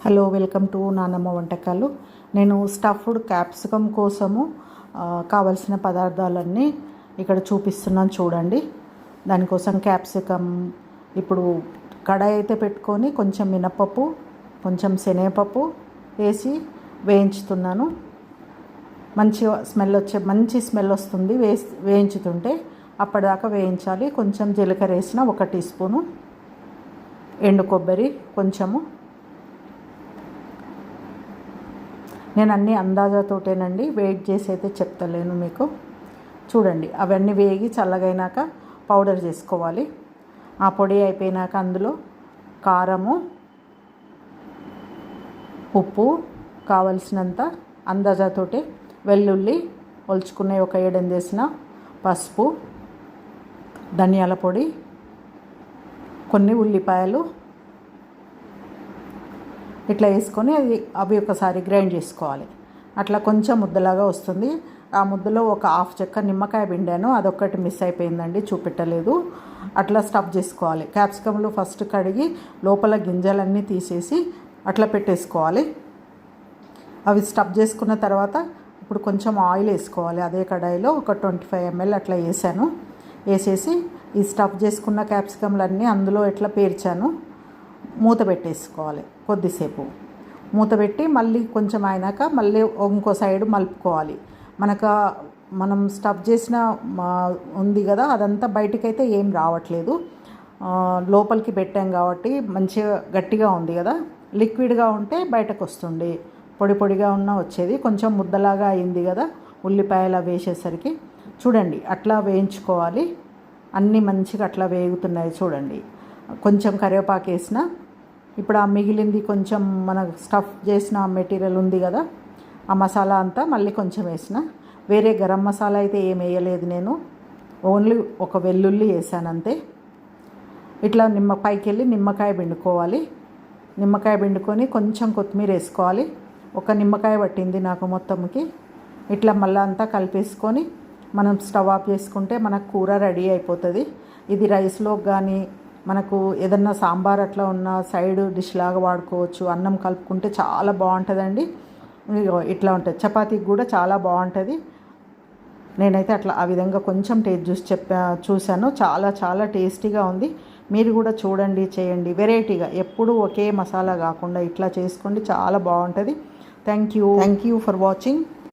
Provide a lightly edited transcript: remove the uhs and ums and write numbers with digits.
Hello, welcome to నానమ్మ వంటకాలు. నేను స్టఫ్డ్ క్యాప్సికమ్ కోసము కావలసిన పదార్థాలన్నీ ఇక్కడ చూపిస్తున్నాను చూడండి. దానికోసం క్యాప్సికమ్ ఇప్పుడు కడాయి అయితే పెట్టుకొని కొంచెం మినపప్పు, కొంచెం శనగపప్పు వేసి వేయించుతున్నాను. మంచి స్మెల్ వస్తుంది వేయించుతుంటే. అప్పటిదాకా వేయించాలి. కొంచెం జీలకర్ర వేసిన 1 టీ స్పూను, ఎండు కొబ్బరి కొంచెము. నేను అన్నీ అందాజాతోటేనండి, వెయిట్ చేసి అయితే చెప్తలేను మీకు. చూడండి, అవన్నీ వేగి చల్లగైనాక పౌడర్ చేసుకోవాలి. ఆ పొడి అయిపోయినాక అందులో కారము, ఉప్పు కావలసినంత అందాజాతోటి, వెల్లుల్లి ఒలుచుకునే ఒక 7 వేసిన, పసుపు, ధనియాల పొడి, కొన్ని ఉల్లిపాయలు ఇట్లా వేసుకొని అవి ఒకసారి గ్రైండ్ చేసుకోవాలి. అట్లా కొంచెం ముద్దలాగా వస్తుంది. ఆ ముద్దలో ఒక హాఫ్ చెక్క నిమ్మకాయ పిండాను, అదొక్కటి మిస్ అయిపోయిందండి, చూపెట్టలేదు. అట్లా స్టఫ్ చేసుకోవాలి. క్యాప్సికమ్లు ఫస్ట్ కడిగి లోపల గింజలన్నీ తీసేసి అట్లా పెట్టేసుకోవాలి. అవి స్టఫ్ చేసుకున్న తర్వాత ఇప్పుడు కొంచెం ఆయిల్ వేసుకోవాలి. అదే కడాయిలో ఒక 25 ml అట్లా వేసేసి ఈ స్టఫ్ చేసుకున్న క్యాప్సికమ్లన్నీ అందులో ఎట్లా పేర్చాను. మూత పెట్టేసుకోవాలి. కొద్దిసేపు మూత పెట్టి మళ్ళీ కొంచెం అయినాక మళ్ళీ ఇంకో సైడ్ మలుపుకోవాలి. మనం స్టఫ్ చేసిన ఉంది కదా, అదంతా బయటకైతే ఏం రావట్లేదు. లోపలికి పెట్టాం కాబట్టి మంచిగా గట్టిగా ఉంది కదా. లిక్విడ్గా ఉంటే బయటకు వస్తుంది, పొడి పొడిగా ఉన్న వచ్చేది. కొంచెం ముద్దలాగా అయింది కదా ఉల్లిపాయలు వేసేసరికి. చూడండి, అట్లా వేయించుకోవాలి. అన్నీ మంచిగా అట్లా వేగుతున్నాయి చూడండి. కొంచెం కరివేపాకు వేసిన. ఇప్పుడు ఆ మిగిలింది కొంచెం మన స్టఫ్ చేసిన మెటీరియల్ ఉంది కదా, ఆ మసాలా అంతా మళ్ళీ కొంచెం వేసిన. వేరే గరం మసాలా అయితే ఏం వేయలేదు నేను, ఓన్లీ ఒక వెల్లుల్లి వేసాను అంతే. ఇట్లా పైకి వెళ్ళి నిమ్మకాయ పిండుకోవాలి. నిమ్మకాయ పిండుకొని కొంచెం కొత్తిమీర వేసుకోవాలి. ఒక నిమ్మకాయ పట్టింది నాకు మొత్తంకి. ఇట్లా మళ్ళీ అంతా కలిపేసుకొని మనం స్టవ్ ఆఫ్ చేసుకుంటే మనకు కూర రెడీ అయిపోతుంది. ఇది రైస్లో కానీ మనకు ఏదన్నా సాంబార్ అట్లా ఉన్న సైడ్ డిష్ లాగా వాడుకోవచ్చు. అన్నం కలుపుకుంటే చాలా బాగుంటుందండి. ఇట్లా ఉంటుంది, చపాతీకి కూడా చాలా బాగుంటుంది. నేనైతే అట్లా ఆ విధంగా కొంచెం టేస్ట్ చూశాను. చాలా చాలా టేస్టీగా ఉంది. మీరు కూడా చూడండి, చేయండి. వెరైటీగా ఎప్పుడు ఒకే మసాలా కాకుండా ఇట్లా చేసుకోండి, చాలా బాగుంటుంది. Thank you for watching.